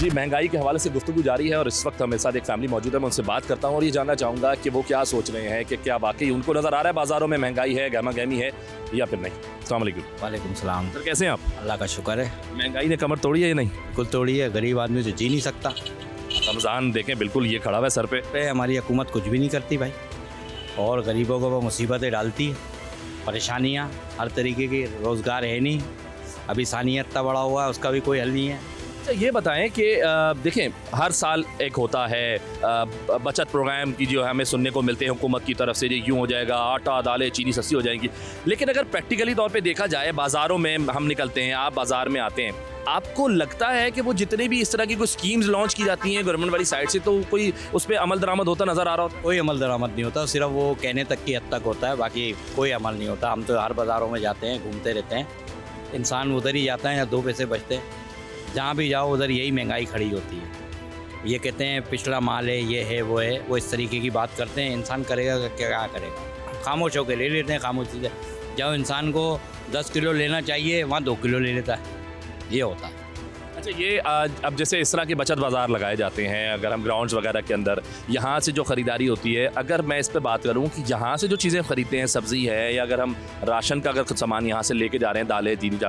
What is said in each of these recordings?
जी, महंगाई के हवाले से गुफ्तगू जारी है और इस वक्त हमारे साथ एक फैमिली मौजूद है। मैं उनसे बात करता हूँ और ये जानना चाहूँगा कि वो क्या सोच रहे हैं, कि क्या वाकई उनको नज़र आ रहा है बाज़ारों में महंगाई है, गहमा गहमी है या फिर नहीं। अस्सलाम वालेकुम। वालेकुम सलाम। सर, कैसे हैं आप? अल्लाह का शुक्र है। महंगाई ने कमर तोड़ी है या नहीं? बिल्कुल तोड़ी है, गरीब आदमी तो जी नहीं सकता। रमज़ान देखें बिल्कुल ये खड़ा हुआ है सर पे। हमारी हुकूमत कुछ भी नहीं करती भाई, और गरीबों को वो मुसीबतें डालती है, परेशानियाँ हर तरीके की। रोज़गार है नहीं, अभी सानियत इतना बड़ा हुआ है, उसका भी कोई हल नहीं है। अच्छा, ये बताएं कि देखें हर साल एक होता है बचत प्रोग्राम की जो हमें सुनने को मिलते हैं हुकूमत की तरफ से, ये यूँ हो जाएगा, आटा दालें चीनी सस्ती हो जाएंगी। लेकिन अगर प्रैक्टिकली तौर पे देखा जाए, बाज़ारों में हम निकलते हैं, आप बाज़ार में आते हैं, आपको लगता है कि वो जितने भी इस तरह की कोई स्कीम्स लॉन्च की जाती हैं गवर्नमेंट वाली साइड से, तो कोई उस पर अमल दरामद होता नज़र आ रहा होता? कोई अमल दरामद नहीं होता, सिर्फ वो कहने तक की हद तक होता है, बाकी कोई अमल नहीं होता। हम तो हर बाज़ारों में जाते हैं, घूमते रहते हैं, इंसान उधर ही जाता है या दो पैसे बचते हैं। जहाँ भी जाओ उधर यही महंगाई खड़ी होती है। ये कहते हैं पिछला माल है, ये है, वो इस तरीके की बात करते हैं। इंसान करेगा क्या करेगा? खामोश होकर ले लेते हैं, खामोश चीज़ें। जब इंसान को 10 किलो लेना चाहिए, वहाँ 2 किलो ले लेता है, ये होता है। अच्छा, ये अब जैसे इस तरह के बचत बाज़ार लगाए जाते हैं, अगर हम ग्राउंड्स वगैरह के अंदर यहाँ से जो ख़रीदारी होती है, अगर मैं इस पर बात करूँ कि यहाँ से जो चीज़ें ख़रीदते हैं, सब्ज़ी है या अगर हम राशन का अगर सामान यहाँ से लेके जा रहे हैं, दालें चीनी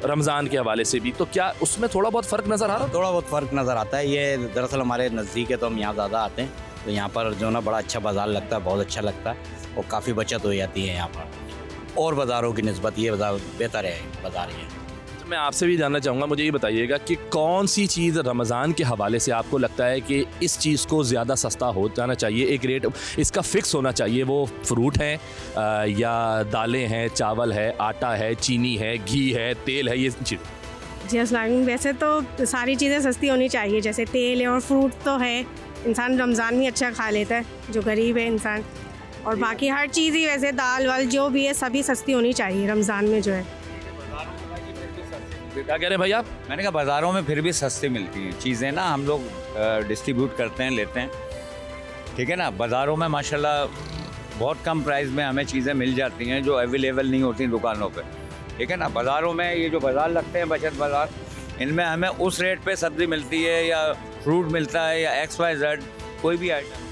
रमज़ान के हवाले से भी, तो क्या उसमें थोड़ा बहुत फ़र्क नज़र आ रहा है? थोड़ा बहुत फ़र्क नज़र आता है। ये दरअसल हमारे नज़दीक है तो हम यहाँ ज़्यादा आते हैं, तो यहाँ पर जो ना बड़ा अच्छा बाज़ार लगता है, बहुत अच्छा लगता है और काफ़ी बचत हो जाती है यहाँ पर। और बाज़ारों की निस्बत ये बाज़ार बेहतर है, बाज़ार ये। मैं आपसे भी जानना चाहूँगा, मुझे ये बताइएगा कि कौन सी चीज़ रमज़ान के हवाले से आपको लगता है कि इस चीज़ को ज़्यादा सस्ता हो जाना चाहिए, एक रेट इसका फ़िक्स होना चाहिए? वो फ्रूट है या दालें हैं, चावल है, आटा है, चीनी है, घी है, तेल है, ये चीज़? जी अस्सलाम। वैसे तो सारी चीज़ें सस्ती होनी चाहिए, जैसे तेल है और फ्रूट तो है, इंसान रमज़ान में अच्छा खा लेता है जो गरीब है इंसान, और बाकी हर चीज़ ही वैसे दाल वाल जो भी है सभी सस्ती होनी चाहिए रमज़ान में जो है। क्या कह रहे हैं भाई आप? मैंने कहा बाज़ारों में फिर भी सस्ती मिलती हैं चीज़ें ना, हम लोग डिस्ट्रीब्यूट करते हैं, लेते हैं, ठीक है ना। बाज़ारों में माशाल्लाह बहुत कम प्राइस में हमें चीज़ें मिल जाती हैं जो अवेलेबल नहीं होती दुकानों पे, ठीक है ना। बाज़ारों में ये जो बाज़ार लगते हैं, बचत बाज़ार, इनमें हमें उस रेट पे सब्ज़ी मिलती है या फ्रूट मिलता है या XYZ कोई भी आइटम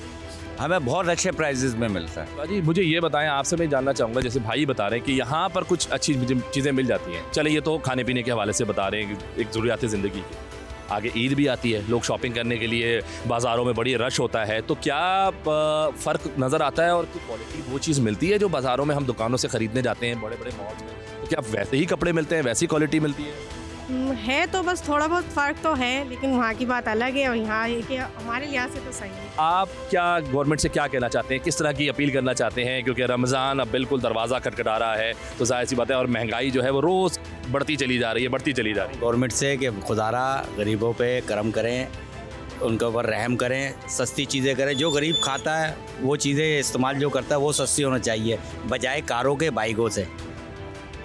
हमें बहुत अच्छे प्राइजेस में मिलता है। जी, मुझे ये बताएं, आपसे मैं जानना चाहूँगा, जैसे भाई बता रहे हैं कि यहाँ पर कुछ अच्छी चीज़ें मिल जाती हैं। चले, ये तो खाने पीने के हवाले से बता रहे हैं, एक ज़रूरियात ज़िंदगी की। आगे ईद भी आती है, लोग शॉपिंग करने के लिए बाज़ारों में बड़ी रश होता है, तो क्या फ़र्क नज़र आता है और क्वालिटी वो चीज़ मिलती है जो बाज़ारों में हम दुकानों से ख़रीदने जाते हैं बड़े बड़े मॉल्स में, तो क्या वैसे ही कपड़े मिलते हैं, वैसी क्वालिटी मिलती है? है तो बस थोड़ा बहुत फ़र्क तो है, लेकिन वहाँ की बात अलग है और यहाँ है कि हमारे लिहाज से तो सही है। आप क्या गवर्नमेंट से क्या कहना चाहते हैं, किस तरह की अपील करना चाहते हैं? क्योंकि रमज़ान अब बिल्कुल दरवाज़ा खटखटा रहा है, तो जाहिर सी बात है, और महंगाई जो है वो रोज़ बढ़ती चली जा रही है, बढ़ती चली जा रही है। गवर्नमेंट से कि खुदारा गरीबों पे करम करें, उनके ऊपर रहम करें, सस्ती चीज़ें करें। जो गरीब खाता है वो चीज़ें इस्तेमाल जो करता है वो सस्ती होना चाहिए, बजाय कारों के बाइकों से।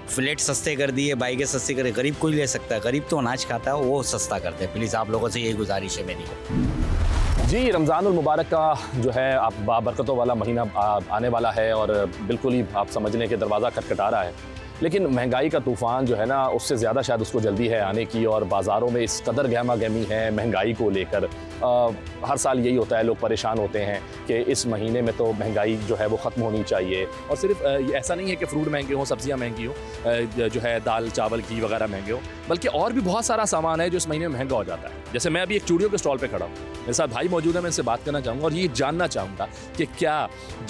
फ्लैट सस्ते कर दिए, बाइकें सस्ती करे, गरीब कोई ले सकता है, गरीब तो अनाज खाता है, वो सस्ता करते हैं। प्लीज़ आप लोगों से यही गुजारिश है मेरी। जी, रमज़ानुल मुबारक का जो है आप बाबरकतों वाला महीना आने वाला है और बिल्कुल ही आप समझ लें कि दरवाज़ा खटखटा रहा है, लेकिन महंगाई का तूफ़ान जो है ना, उससे ज़्यादा शायद उसको जल्दी है आने की। और बाज़ारों में इस कदर गहमा गहमी है महंगाई को लेकर, हर साल यही होता है, लोग परेशान होते हैं कि इस महीने में तो महंगाई जो है वो ख़त्म होनी चाहिए। और सिर्फ ऐसा नहीं है कि फ्रूट महंगे हों, सब्ज़ियाँ महंगी हों, जो है दाल चावल घी वगैरह महंगे हों, बल्कि और भी बहुत सारा सामान है जो इस महीने में महंगा हो जाता है। जैसे मैं अभी एक चूड़ियों के स्टॉल पर खड़ा हूँ, मेरे साथ भाई मौजूद है, मैं इनसे बात करना चाहूँगा और ये जानना चाहूँगा कि क्या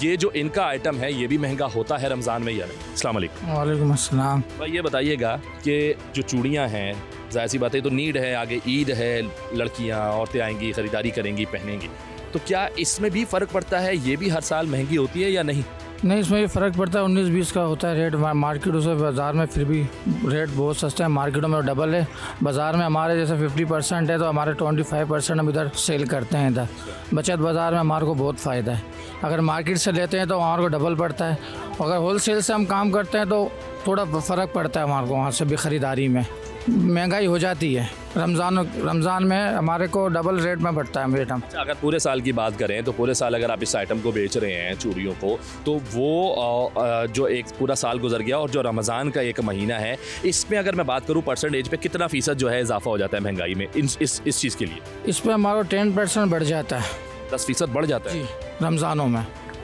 ये जो इनका आइटम है ये भी महंगा होता है रमज़ान में या नहीं? अस्सलाम वालेकुम। वालेकुम अस्सलाम। भाई ये बताइएगा कि जो चूड़ियाँ हैं, ज़ाहिर सी बात है, तो नीड है, आगे ईद है, लड़कियाँ औरतें आएंगी, ख़रीदारी करेंगी, पहनेंगी, तो क्या इसमें भी फ़र्क पड़ता है? ये भी हर साल महंगी होती है या नहीं? नहीं, इसमें ये फ़र्क पड़ता है, 19-20 का होता है रेट मार्केटों से। बाज़ार में फिर भी रेट बहुत सस्ता है, मार्केटों में डबल है। बाज़ार में हमारे जैसे 50% है तो हमारे 25% हम इधर सेल करते हैं। इधर बचत बाज़ार में हमारे को बहुत फ़ायदा है। अगर मार्केट से लेते हैं तो हमारे को डबल पड़ता है, अगर होल सेल से हम काम करते हैं तो थोड़ा फ़र्क पड़ता है हमारे को वहाँ से भी ख़रीदारी में। महंगाई हो जाती है। रमज़ान में हमारे को डबल रेट में बढ़ता है रेट हम। अच्छा, अगर पूरे साल की बात करें तो पूरे साल अगर आप इस आइटम को बेच रहे हैं, चूड़ियों को, तो वो जो एक पूरा साल गुजर गया और जो रमज़ान का एक महीना है, इसमें अगर मैं बात करूँ परसेंटेज पे कितना फ़ीसद जो है इजाफा हो जाता है महंगाई में इस चीज़ के लिए? इस पर हमारा 10% बढ़ जाता है। 10% बढ़ जाता है जी, रमज़ानों में।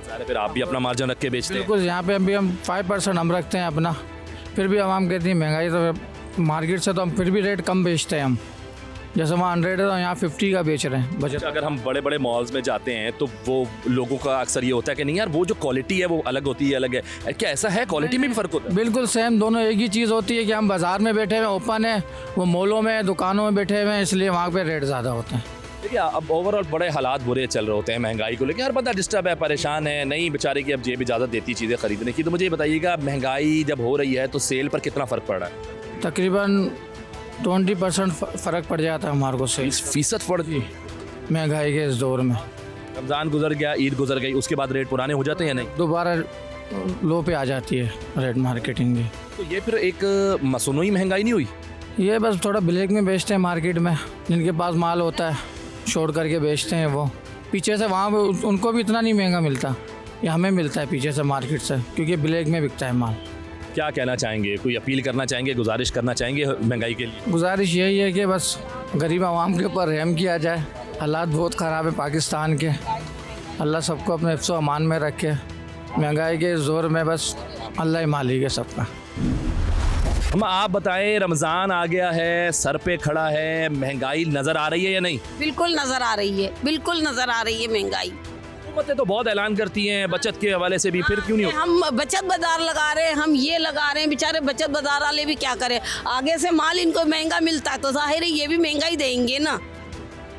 सारे फिर आप भी अपना मार्जिन रख के बेचते हैं? बिल्कुल, यहाँ पे अभी हम 5% हम रखते हैं अपना। फिर भी हम कहते हैं महंगाई तो मार्केट से तो हम फिर भी रेट कम बेचते हैं हम। जैसे वहाँ 100 है तो यहाँ 50 का बेच रहे हैं बजट। अगर हम बड़े बड़े मॉल्स में जाते हैं तो वो लोगों का अक्सर ये होता है कि नहीं यार, वो जो क्वालिटी है वो अलग होती है, अलग है। क्या ऐसा है? क्वालिटी में भी फ़र्क होता है? बिल्कुल सेम, दोनों एक ही चीज़ होती है कि हम बाज़ार में बैठे हुए ओपन है, वो मॉलों में दुकानों में बैठे हुए हैं, इसलिए वहाँ पे रेट ज़्यादा होते हैं। देखिए, अब ओवरऑल बड़े हालात बुरे चल रहे होते हैं महंगाई को लेकर, हर बंदा डिस्टर्ब है, परेशान है, नहीं बेचारे की अब जेब इजाज़त देती चीज़ें खरीदने की। तो मुझे ये बताइएगा, महंगाई जब हो रही है तो सेल पर कितना फ़र्क पड़ रहा है? तकरीबन 20% फ़र्क पड़ जाता है हमारे को से 20% पड़ जी महंगाई के इस दौर में। रमज़ान गुजर गया, ईद गुजर गई, उसके बाद रेट पुराने हो जाते हैं या नहीं? दोबारा लो पे आ जाती है रेट मार्केटिंग की। तो ये फिर एक मसनूई महंगाई नहीं हुई? ये बस थोड़ा ब्लैक में बेचते हैं मार्केट में, जिनके पास माल होता है शॉर्ट करके बेचते हैं वो। पीछे से वहाँ पे उनको भी इतना नहीं महंगा मिलता, ये हमें मिलता है पीछे से मार्केट से, क्योंकि ब्लैक में बिकता है माल। क्या कहना चाहेंगे? कोई अपील करना चाहेंगे, गुजारिश करना चाहेंगे महंगाई के लिए? गुजारिश यही है कि बस गरीब आवाम के ऊपर रहम किया जाए। हालात बहुत ख़राब है पाकिस्तान के, अल्लाह सबको अपने हिफ्ज़ अमान में रखे। महंगाई के ज़ोर में बस अल्लाह ही मालिक है सबका। हम आप बताएं, रमज़ान आ गया है, सर पे खड़ा है, महंगाई नज़र आ रही है या नहीं? बिल्कुल नज़र आ रही है, बिल्कुल नज़र आ रही है महंगाई। हुकूमतें तो बहुत ऐलान करती हैं बचत के हवाले से भी, फिर क्यों नहीं होता? हम बचत बाजार लगा रहे हैं, हम ये लगा रहे हैं, बेचारे बचत बाजार वाले भी क्या करें? आगे से माल इनको महंगा मिलता है तो जाहिर है ये भी महंगाई देंगे ना।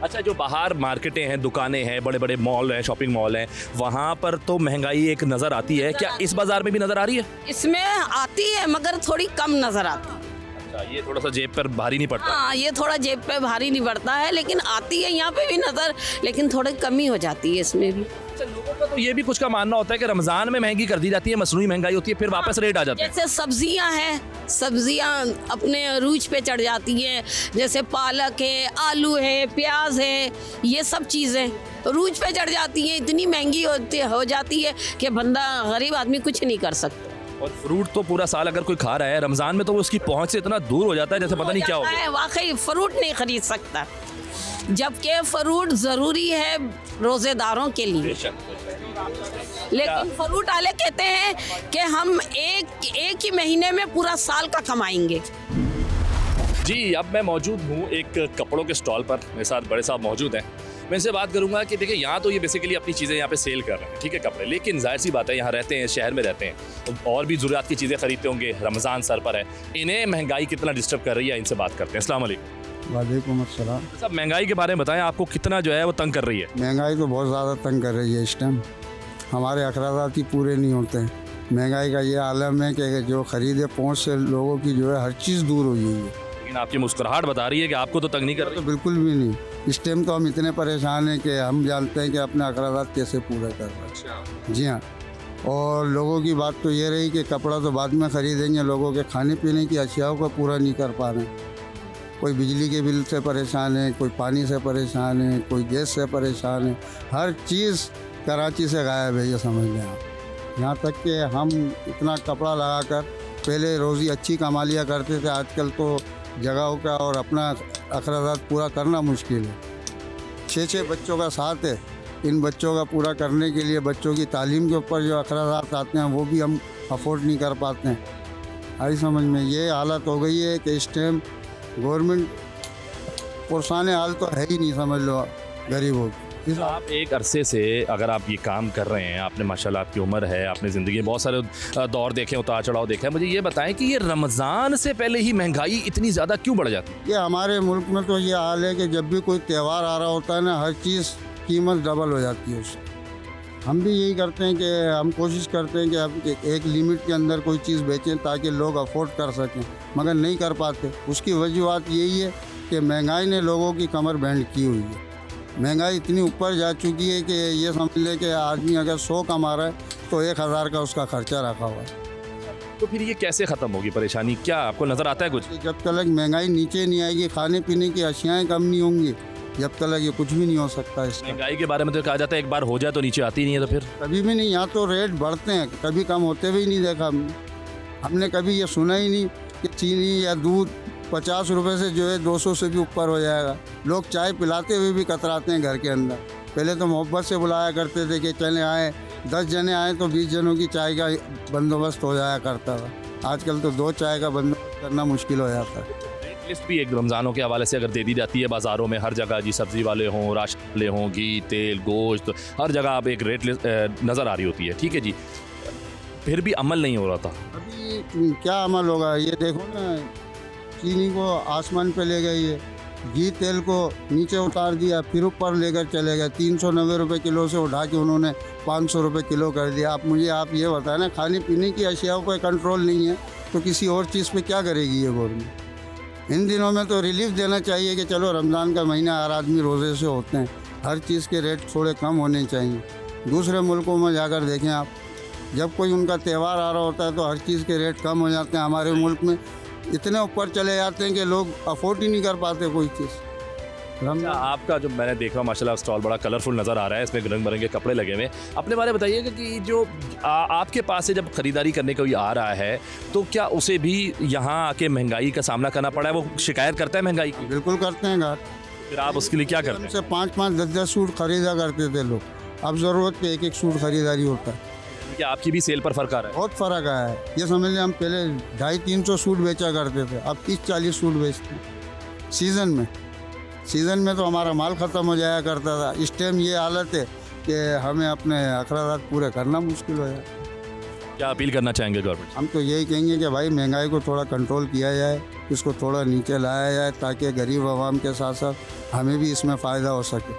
अच्छा, जो बाहर मार्केटें हैं, दुकानें हैं, बड़े बड़े मॉल हैं, शॉपिंग मॉल हैं, वहाँ पर तो महंगाई एक नज़र आती है। क्या इस बाज़ार में भी नज़र आ रही है? इसमें आती है मगर थोड़ी कम नज़र आती है। अच्छा, ये थोड़ा सा जेब पर भारी नहीं पड़ता? हाँ, ये थोड़ा जेब पे भारी नहीं पड़ता है, लेकिन आती है यहाँ पे भी नज़र, लेकिन थोड़ी कमी हो जाती है इसमें भी। अच्छा, लोगों का तो ये भी कुछ का मानना होता है कि रमज़ान में महंगी कर दी जाती है, मसनूई महंगाई होती है, फिर वापस रेट आ जाता है। जैसे सब्जियां हैं, सब्जियां अपने अरूज पे चढ़ जाती हैं, जैसे पालक है, आलू है, प्याज है, ये सब चीज़ें अरूज पे चढ़ जाती हैं, इतनी महंगी हो जाती है कि बंदा गरीब आदमी कुछ नहीं कर सकता। और फ्रूट तो पूरा साल अगर कोई खा रहा है, रमज़ान में तो वो उसकी पहुंच से इतना दूर हो जाता है जैसे पता नहीं क्या हो गया। वाकई फ्रूट नहीं खरीद सकता, जबकि फ्रूट ज़रूरी है रोज़ेदारों के लिए। लेकिन फ्रूट वाले कहते हैं कि हम एक ही महीने में पूरा साल का कमाएंगे। जी, अब मैं मौजूद हूँ एक कपड़ों के स्टॉल पर, मेरे साथ बड़े साहब मौजूद हैं। मैं इनसे बात करूंगा कि देखिए, यहाँ तो ये बेसिकली अपनी चीज़ें यहाँ पे सेल कर रहे हैं, ठीक है, कपड़े, लेकिन जाहिर सी बात है यहाँ रहते हैं, शहर में रहते हैं, तो और भी ज़रूरत की चीज़ें खरीदते होंगे। रमज़ान सर पर है, इन्हें महंगाई कितना डिस्टर्ब कर रही है, इनसे बात करते हैं। अस्सलाम वालेकुम। वालेकुम अस्सलाम। सब महंगाई के बारे में बताएं, आपको कितना जो है वो तंग कर रही है? महंगाई तो बहुत ज़्यादा तंग कर रही है इस टाइम, हमारे अखराजात ही पूरे नहीं होते हैं। महंगाई का ये आलम है कि जो खरीदे पहुँच से लोगों की जो है हर चीज़ दूर हुई है। लेकिन आपकी मुस्कुराहट बता रही है कि आपको तो तंग नहीं कर रही। तो बिल्कुल भी नहीं, इस टाइम तो हम इतने परेशान हैं कि हम जानते हैं कि अपने अखराजात कैसे पूरे कर रहे हैं। अच्छा, जी हाँ, और लोगों की बात तो ये रही कि कपड़ा तो बाद में ख़रीदेंगे, लोगों के खाने पीने की अशियाओं को पूरा नहीं कर पा रहे हैं। कोई बिजली के बिल से परेशान है, कोई पानी से परेशान है, कोई गैस से परेशान है, हर चीज़ कराची से गायब है, ये समझ लें आप। यहाँ तक कि हम इतना कपड़ा लगाकर पहले रोज़ी अच्छी कमा लिया करते थे, आजकल तो जगहों का और अपना अखराजात पूरा करना मुश्किल है। 6 बच्चों का साथ है, इन बच्चों का पूरा करने के लिए बच्चों की तालीम के ऊपर जो अखराजात आते हैं वो भी हम अफोर्ड नहीं कर पाते हैं। आई समझ में ये हालत हो गई है कि इस टाइम गवर्नमेंट पुरसाने हाल तो है ही नहीं, समझ लो गरीबों की। आप एक अरसे से अगर आप ये काम कर रहे हैं, आपने माशाल्लाह आपकी उम्र है, आपने ज़िंदगी में बहुत सारे दौर देखे, उतार चढ़ाव देखे हैं, मुझे ये बताएं कि ये रमज़ान से पहले ही महंगाई इतनी ज़्यादा क्यों बढ़ जाती है? ये हमारे मुल्क में तो ये हाल है कि जब भी कोई त्यौहार आ रहा होता है ना, हर चीज़ कीमत डबल हो जाती है उसकी। हम भी यही करते हैं कि हम कोशिश करते हैं कि अब एक लिमिट के अंदर कोई चीज़ बेचें ताकि लोग अफोर्ड कर सकें, मगर नहीं कर पाते। उसकी वजूहत यही है कि महंगाई ने लोगों की कमर बैंड की हुई है। महंगाई इतनी ऊपर जा चुकी है कि ये समझ ले कि आदमी अगर 100 कमा रहा है तो 1000 का उसका खर्चा रखा हुआ है। तो फिर ये कैसे ख़त्म होगी परेशानी, क्या आपको नज़र आता है कुछ? जब तक महंगाई नीचे नहीं आएगी, खाने पीने की अशियाएँ कम नहीं होंगी, जब तक ये कुछ भी नहीं हो सकता इसका। महंगाई के बारे में तो कहा जाता है एक बार हो जाए तो नीचे आती नहीं है, तो फिर कभी भी नहीं, यहाँ तो रेट बढ़ते हैं, कभी कम होते हुए ही नहीं देखा हमने कभी ये सुना ही नहीं कि चीनी या दूध 50 रुपए से जो है 200 से भी ऊपर हो जाएगा। लोग चाय पिलाते हुए भी कतराते हैं घर के अंदर। पहले तो मोहब्बत से बुलाया करते थे कि चले आए, 10 जने आए तो 20 जनों की चाय का बंदोबस्त हो जाया करता था। आजकल तो 2 चाय का बंदोबस्त करना मुश्किल हो जाता है। रेट लिस्ट भी एक रमज़ानों के हवाले से अगर दे दी जाती है बाज़ारों में, हर जगह जी, सब्ज़ी वाले हों, राशन वाले हों, घी, तेल, गोश्त, हर जगह आप एक रेट लिस्ट नज़र आ रही होती है, ठीक है जी, फिर भी अमल नहीं हो रहा था। अभी क्या अमल होगा? ये देखो ना, चीनी को आसमान पे ले गई है, घी तेल को नीचे उतार दिया, फिर ऊपर लेकर चले गए। 390 रुपये किलो से उठा के उन्होंने 500 रुपये किलो कर दिया। आप ये बताएं ना, खाने पीने की अशियाओं पर कंट्रोल नहीं है तो किसी और चीज़ पे क्या करेगी ये गवर्नमेंट? इन दिनों में तो रिलीफ देना चाहिए कि चलो रमज़ान का महीना, हर आदमी रोज़े से होते हैं, हर चीज़ के रेट थोड़े कम होने चाहिए। दूसरे मुल्कों में जाकर देखें आप, जब कोई उनका त्यौहार आ रहा होता है तो हर चीज़ के रेट कम हो जाते हैं। हमारे मुल्क में इतने ऊपर चले जाते हैं कि लोग अफोर्ड ही नहीं कर पाते कोई चीज़। अच्छा, आपका जो मैंने देखा माशाल्लाह स्टॉल बड़ा कलरफुल नज़र आ रहा है, इसमें रंग बिरंगे कपड़े लगे हुए हैं। अपने बारे में बताइएगा कि जो आपके पास से जब ख़रीदारी करने कोई आ रहा है तो क्या उसे भी यहाँ आके महंगाई का सामना करना पड़ा है? वो शिकायत करता है महंगाई की? बिल्कुल करते हैं घर। फिर आप उसके लिए क्या करते हैं? से 5-5, 10-10 सूट खरीदा करते थे लोग, अब ज़रूरत पे एक सूट खरीदारी होता है। क्या आपकी भी सेल पर फ़र्क आ रहा है? बहुत फ़र्क आया है। ये समझ लें, हम पहले 250-300 सूट बेचा करते थे, अब 30-40 सूट बेचते हैं सीज़न में तो हमारा माल ख़त्म हो जाया करता था। इस टाइम ये हालत है कि हमें अपने अखराजात पूरे करना मुश्किल हो जाए। क्या अपील करना चाहेंगे गवर्नमेंट? हम तो यही कहेंगे कि भाई महंगाई को थोड़ा कंट्रोल किया जाए, इसको थोड़ा नीचे लाया जाए ताकि गरीब आवाम के साथ साथ हमें भी इसमें फ़ायदा हो सके।